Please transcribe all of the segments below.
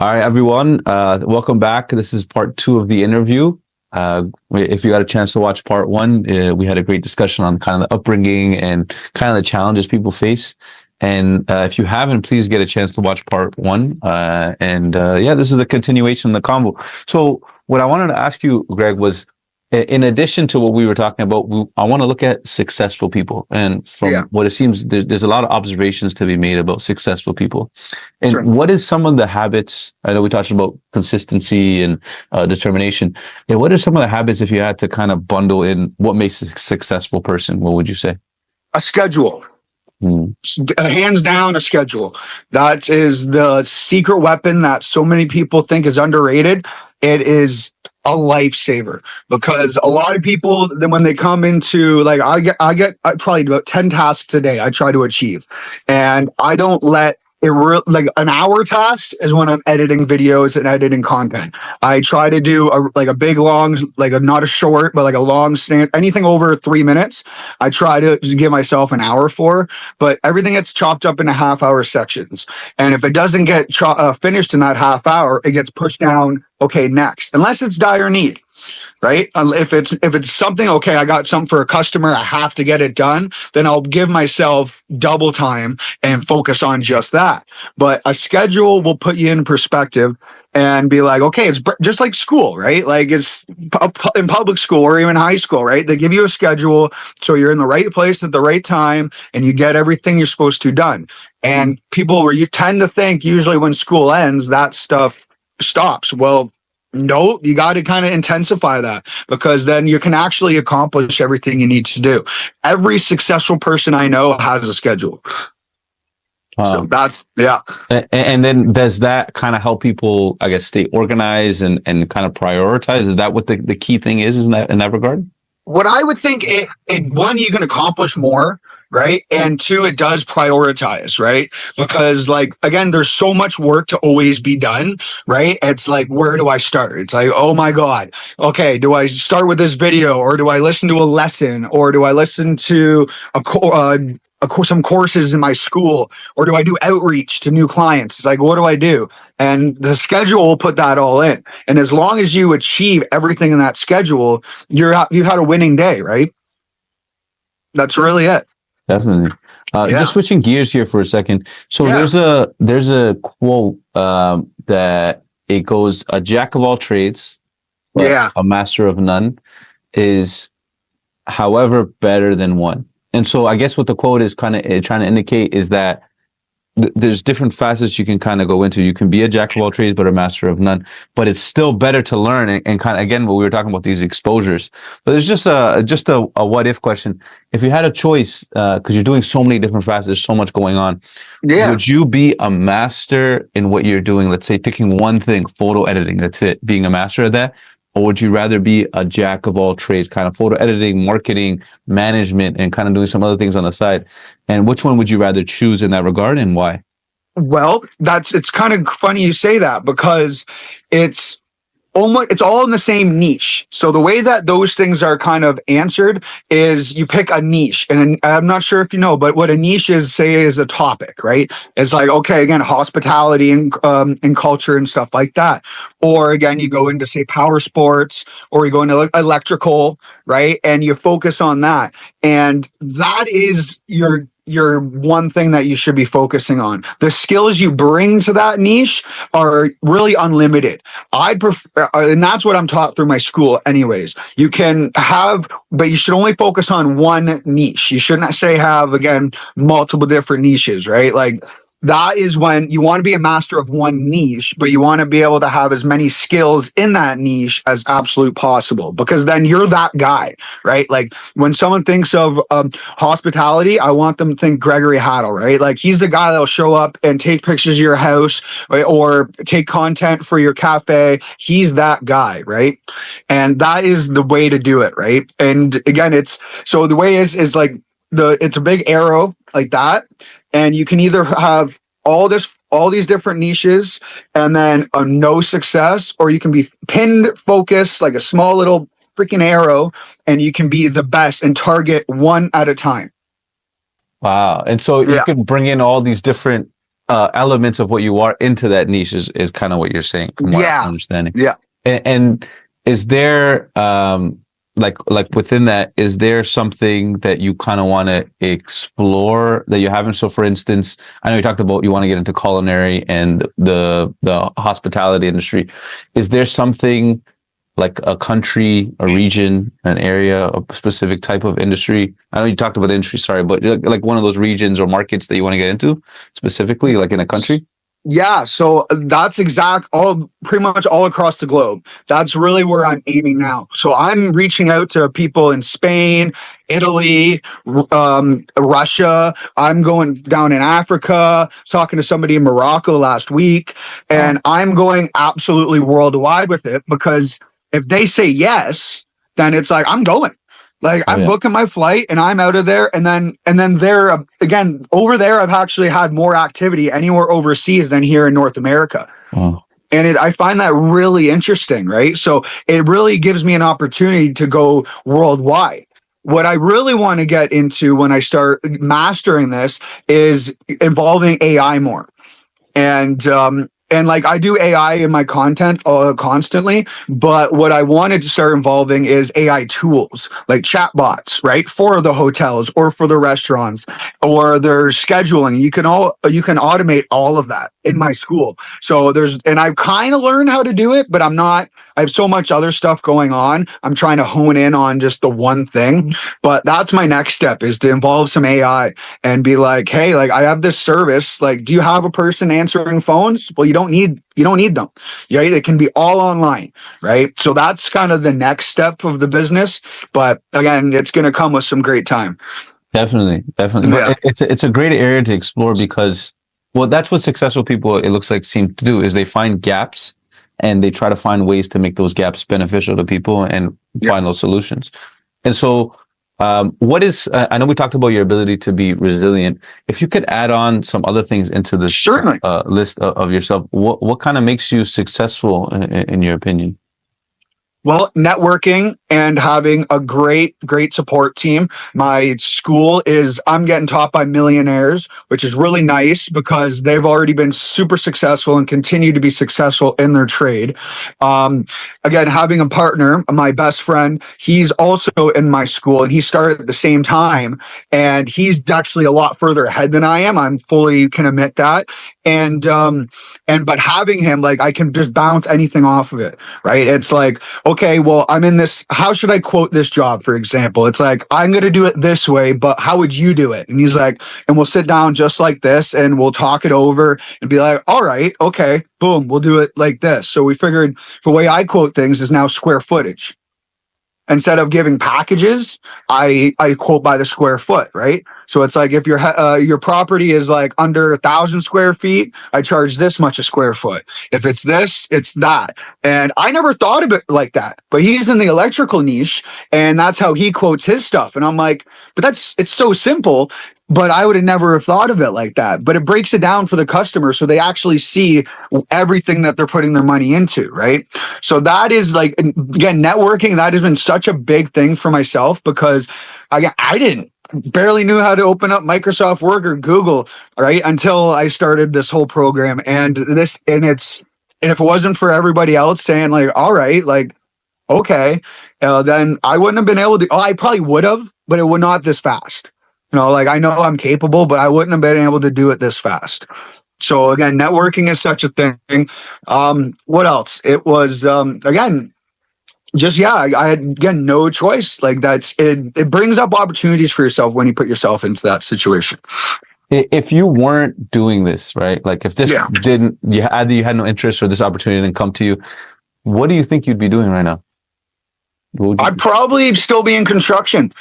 All right, everyone. Welcome back. This is part two of the interview. If you got a chance to watch part one, we had a great discussion on kind of the upbringing and kind of the challenges people face. And if you haven't, please get a chance to watch part one. Yeah, this is a continuation of the convo. So what I wanted to ask you, Greg, was in addition to what we were talking about, I want to look at successful people. And from what it seems, there's a lot of observations to be made about successful people. And Sure. what is some of the habits? I know we talked about consistency and determination. And what are some of the habits, if you had to kind of bundle in what makes a successful person, what would you say? A schedule. Hands down, a schedule. That is the secret weapon that so many people think is underrated. It is a lifesaver because a lot of people, then when they come into like, I get probably about 10 tasks a day I try to achieve, and I don't let it like an hour task is when I'm editing videos and editing content. I try to do a big long, not a short, but like a long stand, anything over 3 minutes. I try to just give myself an hour for, but everything gets chopped up into half-hour sections. And if it doesn't get finished in that half hour, it gets pushed down. Okay, next, unless it's dire need. Right? If it's something, okay, I got something for a customer, I have to get it done, then I'll give myself double time and focus on just that. But a schedule will put you in perspective and be like, okay, it's just like school, right? Like it's in public school or even high school, right? They give you a schedule so you're in the right place at the right time and you get everything you're supposed to done. And people, you tend to think usually when school ends, that stuff stops. Well, no, you got to kind of intensify that because then you can actually accomplish everything you need to do. Every successful person I know has a schedule. So that's, yeah. And then does that kind of help people, I guess, stay organized and kind of prioritize? Is that what the key thing is in that regard? What I would think, one, you can accomplish more, right? And two, it does prioritize, right? Because like, again, there's so much work to always be done, right? It's like, where do I start? It's like, oh my God. Okay. Do I start with this video or do I listen to a lesson or do I listen to some courses in my school, or do I do outreach to new clients? It's like, what do I do? And the schedule will put that all in. And as long as you achieve everything in that schedule, you've had a winning day, right? That's really it. Definitely. Just switching gears here for a second. So there's a quote that it goes, a jack of all trades, but a master of none is, however, better than one. And so I guess what the quote is kind of trying to indicate is that there's different facets you can kind of go into. You can be a jack of all trades, but a master of none. But it's still better to learn and kind of, again, what we were talking about, these exposures. But there's just a what if question. If you had a choice, because you're doing so many different facets, there's so much going on. Would you be a master in what you're doing? Let's say picking one thing, photo editing. That's it, being a master of that. Or would you rather be a jack of all trades, kind of photo editing, marketing, management, and kind of doing some other things on the side? And which one would you rather choose in that regard and why? Well, it's kind of funny you say that because it's all in the same niche. So the way that those things are kind of answered is you pick a niche. And I'm not sure if you know, but what a niche is, say, is a topic, right? It's like, okay, again, hospitality and culture and stuff like that. Or again, you go into, say, power sports, or you go into electrical, right? And you focus on that. And that is your one thing that you should be focusing on. The skills you bring to that niche are really unlimited. I prefer, and that's what I'm taught through my school anyways. You can have, but you should only focus on one niche. You shouldn't have, again, multiple different niches, right? Like, that is when you want to be a master of one niche, but you want to be able to have as many skills in that niche as absolute possible, because then you're that guy, right? Like when someone thinks of hospitality, I want them to think Gregory Haddle, right? Like he's the guy that'll show up and take pictures of your house, right? Or take content for your cafe. He's that guy, right? And that is the way to do it, right? And again, so the way is like it's a big arrow like that. And you can either have all these different niches and then a no success, or you can be pinned focused like a small little freaking arrow, and you can be the best and target one at a time. Wow. And so you can bring in all these different elements of what you are into that niche is kind of what you're saying from what I'm understanding. Yeah. And is there like within that, is there something that you kind of want to explore that you haven't? So for instance, I know you talked about you want to get into culinary and the hospitality industry. Is there something like a country, a region, an area, a specific type of industry? I know you talked about the industry, sorry, but like one of those regions or markets that you want to get into specifically, like in a country? Yeah, so that's pretty much all across the globe. That's really where I'm aiming now. So I'm reaching out to people in Spain, Italy, Russia. I'm going down in Africa, talking to somebody in Morocco last week, and I'm going absolutely worldwide with it, because if they say yes, then it's like, I'm going. Like I'm booking my flight and I'm out of there. And then there, again, over there, I've actually had more activity anywhere overseas than here in North America. Oh. And I find that really interesting, right? So it really gives me an opportunity to go worldwide. What I really want to get into when I start mastering this is involving AI more. And like I do AI in my content constantly, but what I wanted to start involving is AI tools like chatbots, right? For the hotels or for the restaurants or their scheduling. You can automate all of that in my school. So and I've kind of learned how to do it, but I have so much other stuff going on. I'm trying to hone in on just the one thing, but that's my next step, is to involve some AI and be like, hey, like I have this service. Like, do you have a person answering phones? Well, you don't need them. Yeah, it can be all online, right? So that's kind of the next step of the business. But again, it's going to come with some great time. Definitely. Yeah. But it's a great area to explore, because that's what successful people, it looks like, seem to do, is they find gaps and they try to find ways to make those gaps beneficial to people and find those solutions. And so what is, I know we talked about your ability to be resilient. If you could add on some other things into this list of yourself, what kind of makes you successful in your opinion? Well, networking and having a great support team. My school I'm getting taught by millionaires, which is really nice because they've already been super successful and continue to be successful in their trade. Again, having a partner, my best friend, he's also in my school and he started at the same time, and he's actually a lot further ahead than I am. I'm fully can admit that. But having him, like, I can just bounce anything off of it, right? It's like, okay, well, I'm in this, how should I quote this job, for example? It's like, I'm going to do it this way, but how would you do it? And he's like, and we'll sit down just like this and we'll talk it over and be like, all right, okay, boom, we'll do it like this. So we figured the way I quote things is now square footage. Instead of giving packages, I quote by the square foot, right? So it's like if your property is like under 1,000 square feet, I charge this much a square foot. If it's this, it's that. And I never thought of it like that. But he's in the electrical niche, and that's how he quotes his stuff. And I'm like, but it's so simple. But I would have never have thought of it like that. But it breaks it down for the customer so they actually see everything that they're putting their money into, right? So that is like, again, networking, that has been such a big thing for myself, because I barely knew how to open up Microsoft Word or Google, right? Until I started this whole program. And if it wasn't for everybody else saying like, all right, like, okay, then I wouldn't have been able to, I probably would have, but it would not this fast. Like I know I'm capable, but I wouldn't have been able to do it this fast. So again, networking is such a thing. What else? It was, again, just, I had, again, no choice. Like it brings up opportunities for yourself when you put yourself into that situation. If you weren't doing this, right? Like if this either you had no interest or this opportunity didn't come to you, what do you think you'd be doing right now? I'd probably still be in construction.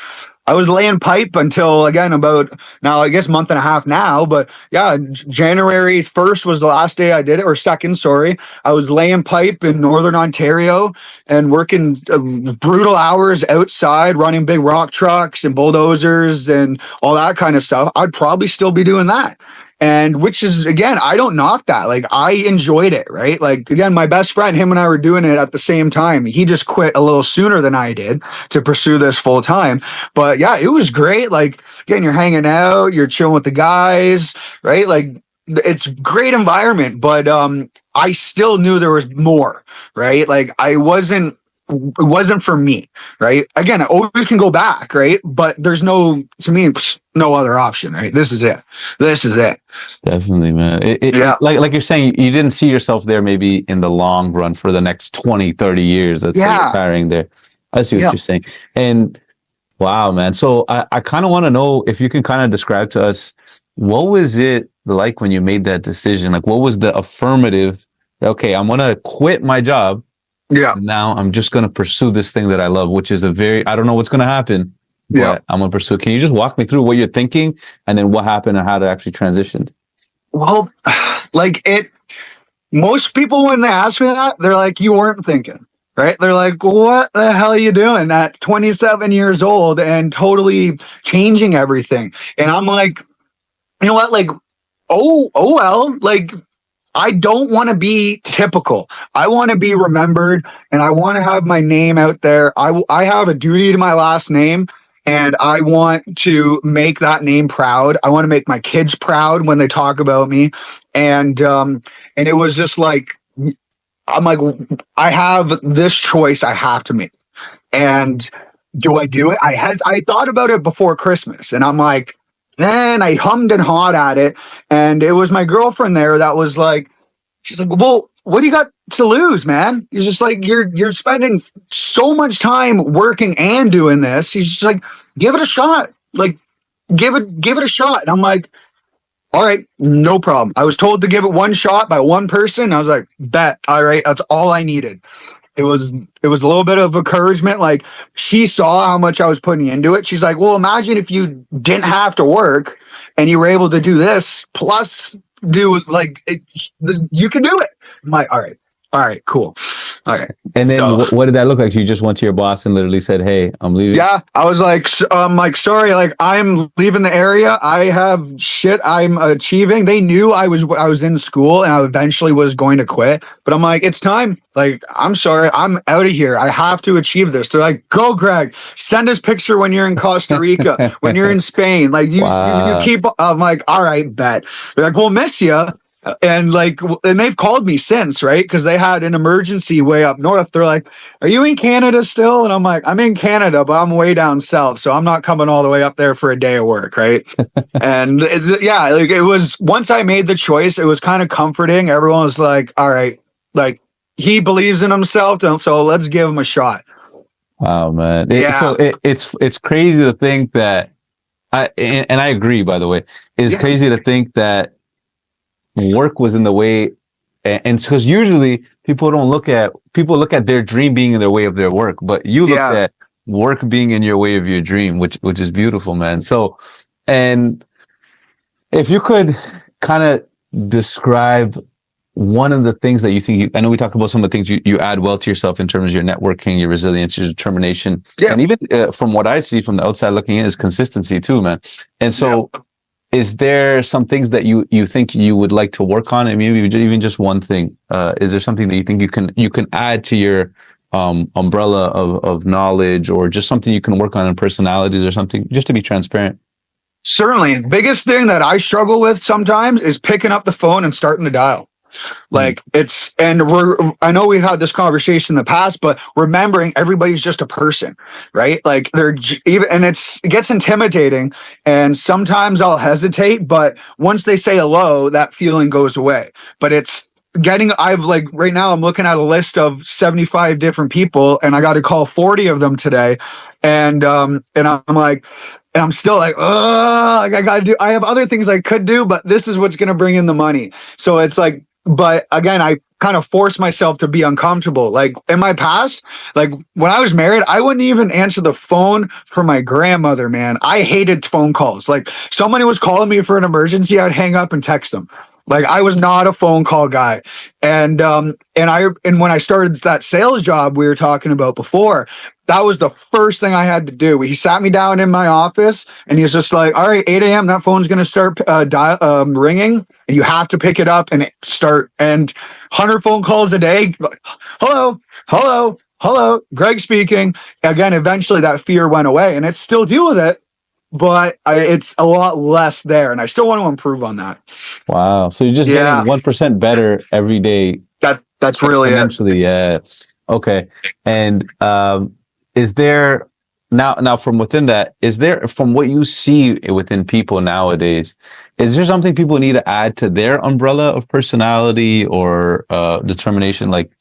I was laying pipe until, again, about now, I guess, month and a half now. But yeah, January 1st was the last day I did it, or 2nd, sorry. I was laying pipe in Northern Ontario and working brutal hours outside, running big rock trucks and bulldozers and all that kind of stuff. I'd probably still be doing that. And which is, again, I don't knock that. Like, I enjoyed it, right? Like, again, my best friend, him and I were doing it at the same time. He just quit a little sooner than I did to pursue this full time. But yeah, it was great. Like, again, you're hanging out, you're chilling with the guys, right? Like, it's great environment, but I still knew there was more, right? Like it wasn't for me, right? Again, I always can go back, right? But there's no, to me, no other option, right? This is it. Definitely, man. Yeah. Like you're saying, you didn't see yourself there maybe in the long run for the next 20, 30 years. Let's say retiring there. I see what you're saying. And wow, man. So I kind of want to know if you can kind of describe to us, what was it like when you made that decision? Like, what was the affirmative? Okay, I'm going to quit my job. Yeah. Now I'm just going to pursue this thing that I love, which is I don't know what's going to happen, but I'm going to pursue. Can you just walk me through what you're thinking and then what happened and how to actually transitioned? Well, most people, when they ask me that, they're like, you weren't thinking, right? They're like, what the hell are you doing at 27 years old and totally changing everything? And I'm like, you know what? Like, oh well, like, I don't want to be typical. I want to be remembered, and I want to have my name out there. I have a duty to my last name, and I want to make that name proud. I want to make my kids proud when they talk about me. And it was just like, I'm like, I have this choice I have to make. And do I do it? I thought about it before Christmas, and I'm like, and I hummed and hawed at it. And it was my girlfriend there that was like, she's like, well, what do you got to lose, man? He's just like, you're spending so much time working and doing this. He's just like, give it a shot. Like, give it a shot. And I'm like, all right, no problem. I was told to give it one shot by one person. I was like, bet. All right. That's all I needed. It was a little bit of encouragement. Like, she saw how much I was putting into it. She's like, well, imagine if you didn't have to work and you were able to do this plus do like you can do it. I'm like, all right, cool. All right. And then what did that look like? You just went to your boss and literally said, hey, I'm leaving. Yeah. I was like, sorry, like, I'm leaving the area. I have shit I'm achieving. They knew I was in school and I eventually was going to quit, but I'm like, it's time. Like, I'm sorry, I'm out of here. I have to achieve this. They're like, go, Greg, send us picture when you're in Costa Rica, when you're in Spain. Like, you keep, I'm like, all right, bet. They're like, we'll miss you. And they've called me since, right? Because they had an emergency way up north. They're like, are you in Canada still? And I'm like, I'm in Canada, but I'm way down south. So I'm not coming all the way up there for a day of work, right? And like, it was, once I made the choice, it was kind of comforting. Everyone was like, all right, like, he believes in himself, so let's give him a shot. Wow, man. So it's crazy to think that, I agree, by the way, it's crazy to think that work was in the way, and because usually people look at their dream being in their way of their work, but you look at work being in your way of your dream, which is beautiful, man. So, and if you could kind of describe one of the things that you think, I know we talked about some of the things you add well to yourself in terms of your networking, your resilience, your determination, and even from what I see from the outside looking in is consistency too, man. And so, is there some things that you think you would like to work on? I mean, even just one thing. Is there something that you think you can add to your umbrella of knowledge, or just something you can work on in personalities or something, just to be transparent? Certainly. The biggest thing that I struggle with sometimes is picking up the phone and starting to dial. Like, I know we've had this conversation in the past, but remembering everybody's just a person, right? Like, it gets intimidating, and sometimes I'll hesitate, but once they say hello, that feeling goes away. But right now I'm looking at a list of 75 different people, and I got to call 40 of them today. And I'm like, and I'm still like, I have other things I could do, but this is what's going to bring in the money. So it's like, but again, I kind of forced myself to be uncomfortable. Like, in my past, like when I was married, I wouldn't even answer the phone for my grandmother, man. I hated phone calls. Like, somebody was calling me for an emergency, I'd hang up and text them. Like, I was not a phone call guy. And when I started that sales job we were talking about before, that was the first thing I had to do. He sat me down in my office and he's just like, all right, 8 a.m. that phone's going to start ringing, and you have to pick it up and start. And 100 phone calls a day. Hello, Greg speaking. Again, eventually that fear went away, and I still deal with it. but it's a lot less there, and I still want to improve on that. Wow. So you're just getting 1% better every day. That's really it. Yeah. Okay. And is there now from within that, is there, from what you see within people nowadays, is there something people need to add to their umbrella of personality or determination? Like,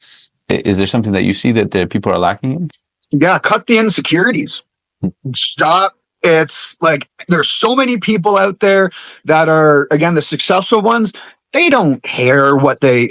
is there something that you see that the people are lacking in? Yeah, cut the insecurities. Stop. It's like there's so many people out there that are, again, the successful ones. They don't care what they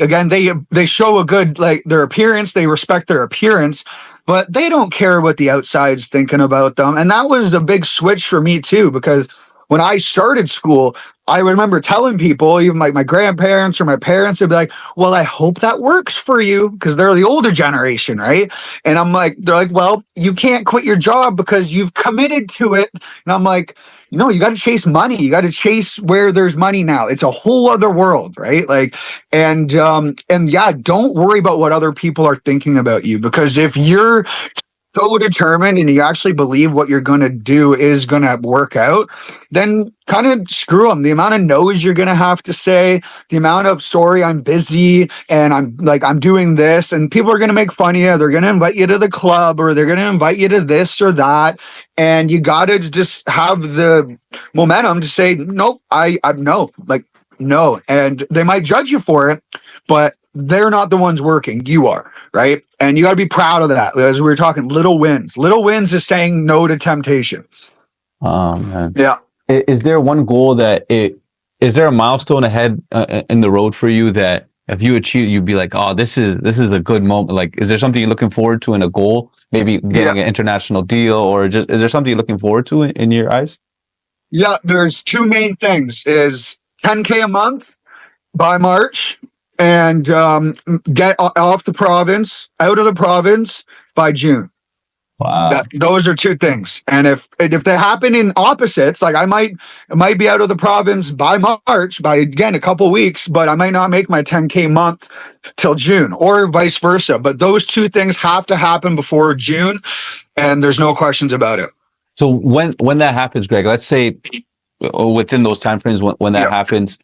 show a good, like, their appearance. They respect their appearance, but they don't care what the outside's thinking about them. And that was a big switch for me too, because when I started school, I remember telling people, even like my grandparents or my parents, would be like, well, I hope that works for you, because they're the older generation, right? And I'm like, they're like, well, you can't quit your job because you've committed to it. And I'm like, no, you got to chase money. You got to chase where there's money now. It's a whole other world, right? Like, and yeah, don't worry about what other people are thinking about you, because if you're so determined and you actually believe what you're going to do is going to work out, then kind of screw them. The amount of no's you're going to have to say, the amount of sorry, I'm busy and I'm doing this, and people are going to make fun of you. They're going to invite you to the club, or they're going to invite you to this or that. And you got to just have the momentum to say, nope, I no, like, no. And they might judge you for it, but they're not the ones working. You are, right? And you got to be proud of that. As we were talking, little wins. Little wins is saying no to temptation. Oh, man. Yeah. Is there one goal is there a milestone ahead in the road for you that if you achieve, you'd be like, oh, this is a good moment? Like, is there something you're looking forward to in a goal? Maybe getting an international deal, or just, is there something you're looking forward to in your eyes? Yeah, there's two main things: is 10K a month by March, and get off the province, out of the province by June. Wow. Those are two things. And if they happen in opposites, like I might be out of the province by March, by, again, a couple weeks, but I might not make my 10K month till June, or vice versa. But those two things have to happen before June, and there's no questions about it. So when that happens, Greg, let's say within those timeframes, when that happens,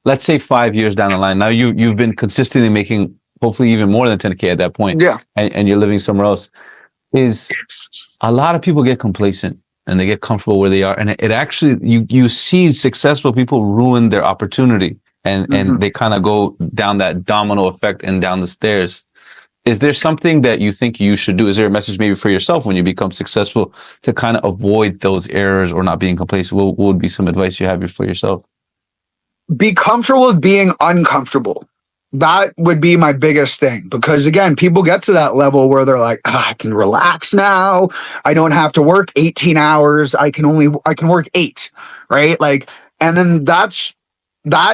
let's say 5 years down the line, now you've been consistently making hopefully even more than 10K at that point. Yeah. And you're living somewhere else. Is a lot of people get complacent and they get comfortable where they are. And it actually, you see successful people ruin their opportunity, and they kind of go down that domino effect and down the stairs. Is there something that you think you should do? Is there a message maybe for yourself when you become successful to kind of avoid those errors or not being complacent? What would be some advice you have for yourself? Be comfortable with being uncomfortable. That would be my biggest thing, because again, people get to that level where they're like, I can relax now. I don't have to work 18 hours. I can work 8, right? Like, and then that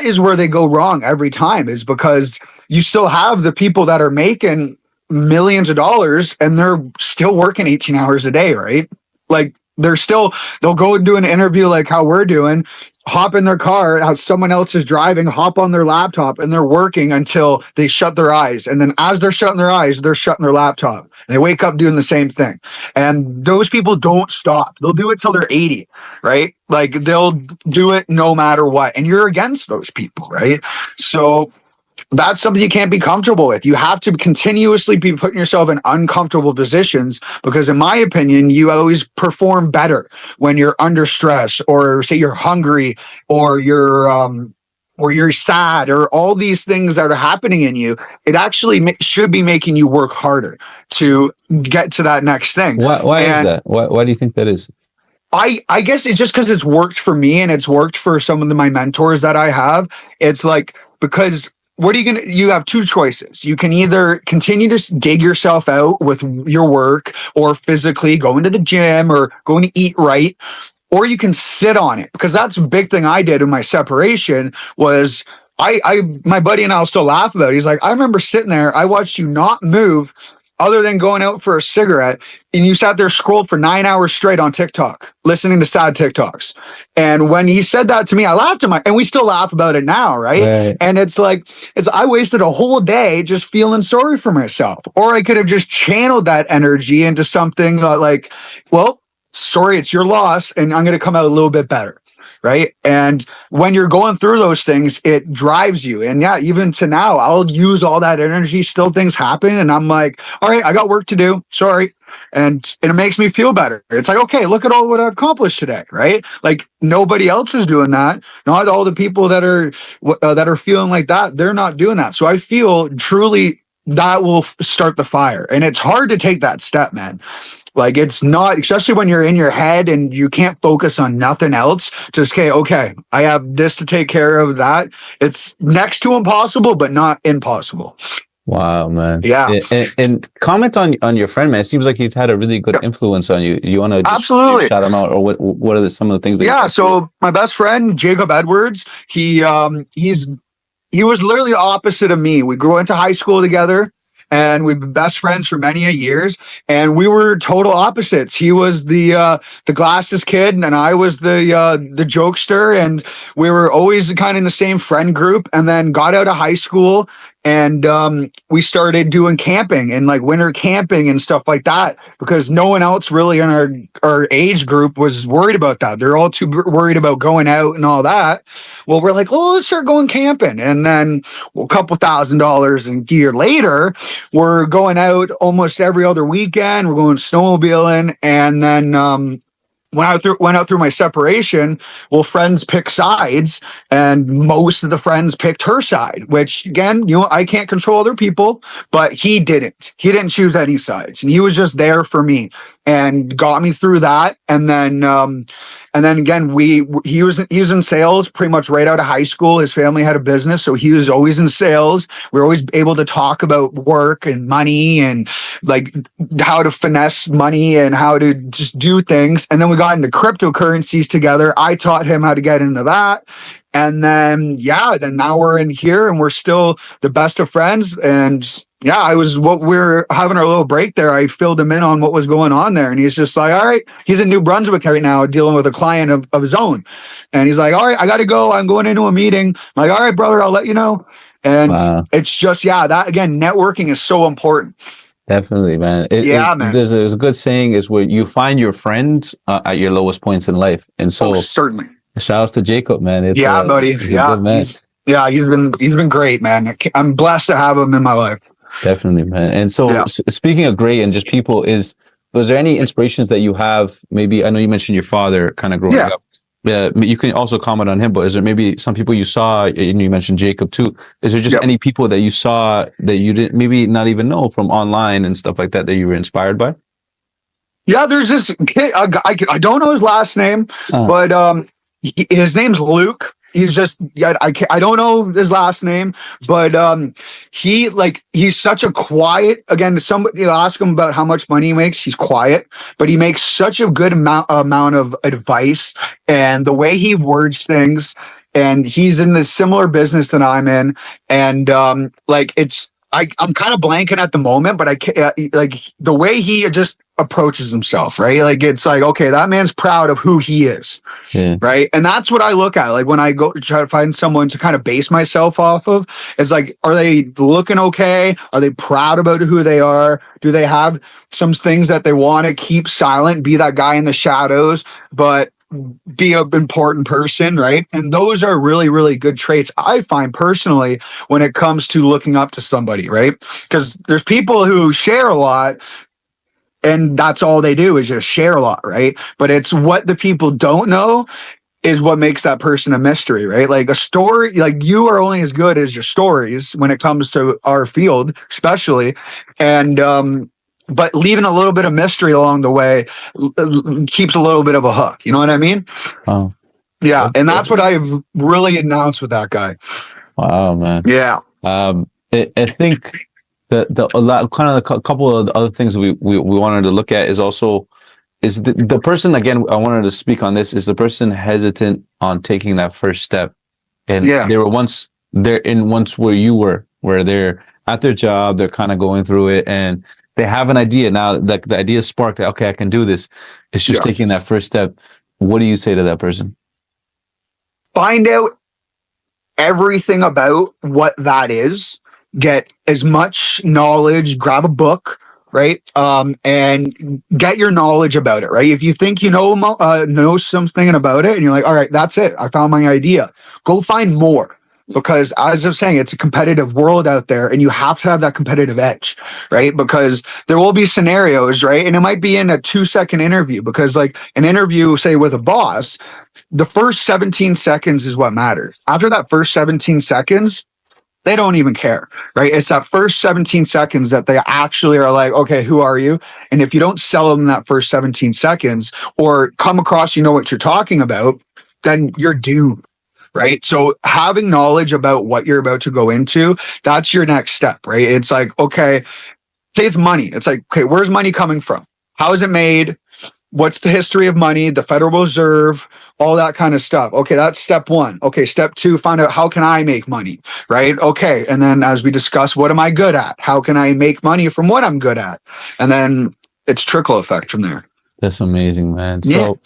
is where they go wrong every time, is because you still have the people that are making millions of dollars and they're still working 18 hours a day, right? Like, they'll go and do an interview like how we're doing, hop in their car, how someone else is driving, hop on their laptop, and they're working until they shut their eyes. And then as they're shutting their eyes, they're shutting their laptop. And they wake up doing the same thing. And those people don't stop. They'll do it till they're 80, right? Like, they'll do it no matter what. And you're against those people, right? So that's something you can't be comfortable with. You have to continuously be putting yourself in uncomfortable positions, because in my opinion, you always perform better when you're under stress, or say you're hungry, or you're sad, or all these things that are happening in you. It actually should be making you work harder to get to that next thing. Why is that? Why do you think that is? I guess it's just because it's worked for me, and it's worked for some of my mentors that I have. It's like, because you have two choices. You can either continue to dig yourself out with your work, or physically going to the gym, or going to eat right, or you can sit on it. Because that's a big thing I did in my separation was my buddy and I'll still laugh about it. He's like, I remember sitting there, I watched you not move other than going out for a cigarette, and you sat there, scrolled for 9 hours straight on TikTok, listening to sad TikToks. And when he said that to me, I laughed at and we still laugh about it now, right? And it's like, I wasted a whole day just feeling sorry for myself. Or I could have just channeled that energy into something like, well, sorry, it's your loss, and I'm going to come out a little bit better. Right. And when you're going through those things, it drives you. And yeah, even to now, I'll use all that energy. Still things happen. And I'm like, all right, I got work to do. Sorry. And it makes me feel better. It's like, okay, look at all what I accomplished today. Right. Like nobody else is doing that. Not all the people that are feeling like that. They're not doing that. So I feel truly that will start the fire. And it's hard to take that step, man. Like it's not, especially when you're in your head and you can't focus on nothing else. Just okay, I have this to take care of. That it's next to impossible, but not impossible. Wow, man. Yeah. And comment on your friend, man. It seems like he's had a really good influence on you. You want to absolutely shout him out, or what are some of the things that so my best friend, Jacob Edwards, he was literally the opposite of me. We grew into high school together. And we've been best friends for many years, and we were total opposites. He was the glasses kid, and I was the jokester, and we were always kind of in the same friend group. And then got out of high school, and we started doing camping and like winter camping and stuff like that because no one else really in our age group was worried about that. They're all too worried about going out and all that. Well, we're like, oh, let's start going camping, and then a couple $1,000s in gear later. We're going out almost every other weekend. We're going snowmobiling. And then when I went out through my separation, well, friends pick sides, and most of the friends picked her side, which again, I can't control other people, but he didn't. He didn't choose any sides, and he was just there for me and got me through that. And then again, he was in sales pretty much right out of high school. His family had a business, so he was always in sales. We were always able to talk about work and money and like how to finesse money and how to just do things. And then we got into cryptocurrencies together. I taught him how to get into that. And then now we're in here and we're still the best of friends. And we're having our little break there. I filled him in on what was going on there. And he's just like, all right, he's in New Brunswick right now dealing with a client of his own. And he's like, all right, I got to go. I'm going into a meeting. I'm like, all right, brother, I'll let you know. And it's just, that again, networking is so important. Definitely, man. Man. There's a good saying is where you find your friends at your lowest points in life. And so certainly. Shout outs to Jacob, man. Buddy. He's been great, man. I'm blessed to have him in my life. Definitely, man. And so speaking of great and just people, was there any inspirations that you have? Maybe I know you mentioned your father kind of growing up. You can also comment on him, but is there maybe some people you saw, and you mentioned Jacob too? Is there just any people that you saw that you didn't maybe not even know from online and stuff like that you were inspired by? Yeah, there's this kid. I don't know his last name, but his name's Luke. He's just, I don't know his last name, but he's such a quiet, again, somebody ask him about how much money he makes. He's quiet, but he makes such a good amount of advice, and the way he words things, and he's in this similar business that I'm in. And I'm kind of blanking at the moment, but I can't, the way he just approaches himself, right? Like, it's like, okay, that man's proud of who he is. Yeah. Right. And that's what I look at. Like when I go to try to find someone to kind of base myself off of, it's like, are they looking okay? Are they proud about who they are? Do they have some things that they want to keep silent, be that guy in the shadows, but be an important person, right? And those are really, really good traits I find personally when it comes to looking up to somebody, right? Because there's people who share a lot, and that's all they do is just share a lot, right? But it's what the people don't know is what makes that person a mystery, right? Like a story, like you are only as good as your stories when it comes to our field, especially. And, but leaving a little bit of mystery along the way keeps a little bit of a hook. You know what I mean? Oh, yeah. And that's what I've really announced with that guy. Wow, man. Yeah. I think a couple of the other things we wanted to look at is also the person, again, I wanted to speak on this, is the person hesitant on taking that first step. And they were once where you were, where they're at their job, they're kind of going through it, and they have an idea now. The idea sparked that, okay, I can do this. It's just taking that first step. What do you say to that person? Find out everything about what that is. Get as much knowledge, grab a book, right? And get your knowledge about it, right? If you think you know something about it and you're like, all right, that's it, I found my idea, go find more. Because as I'm saying, it's a competitive world out there and you have to have that competitive edge, right? Because there will be scenarios, right? And it might be in a 2-second interview, because like an interview, say with a boss, the first 17 seconds is what matters. After that first 17 seconds, they don't even care, right? It's that first 17 seconds that they actually are like, okay, who are you? And if you don't sell them that first 17 seconds or come across, you know what you're talking about, then you're doomed. Right. So having knowledge about what you're about to go into, that's your next step, right? It's like, okay, say it's money. It's like, okay, where's money coming from? How is it made? What's the history of money, the Federal Reserve, all that kind of stuff. Okay, that's step one. Okay, step two, find out how can I make money, right? Okay, and then as we discuss, what am I good at? How can I make money from what I'm good at? And then it's trickle effect from there. That's amazing, man. So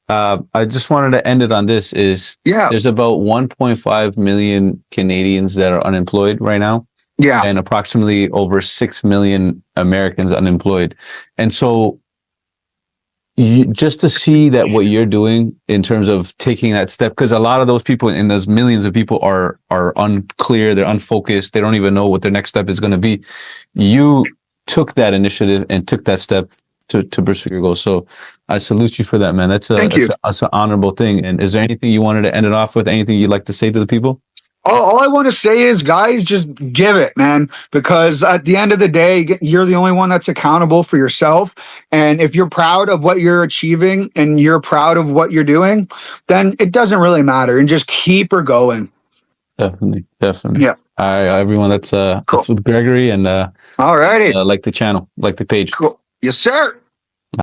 I just wanted to end it on this is there's about 1.5 million Canadians that are unemployed right now. Yeah. And approximately over 6 million Americans unemployed. And so just to see that what you're doing in terms of taking that step, because a lot of those people and those millions of people are unclear, they're unfocused, they don't even know what their next step is going to be. You took that initiative and took that step to pursue your goals. So I salute you for that, man. That's an honorable thing. And is there anything you wanted to end it off with? Anything you'd like to say to the people? All I want to say is, guys, just give it, man, because at the end of the day, you're the only one that's accountable for yourself. And if you're proud of what you're achieving and you're proud of what you're doing, then it doesn't really matter, and just keep her going. Definitely. Yeah. All right, everyone. That's with Gregory, and all righty. like the channel, like the page. Cool. Yes, sir.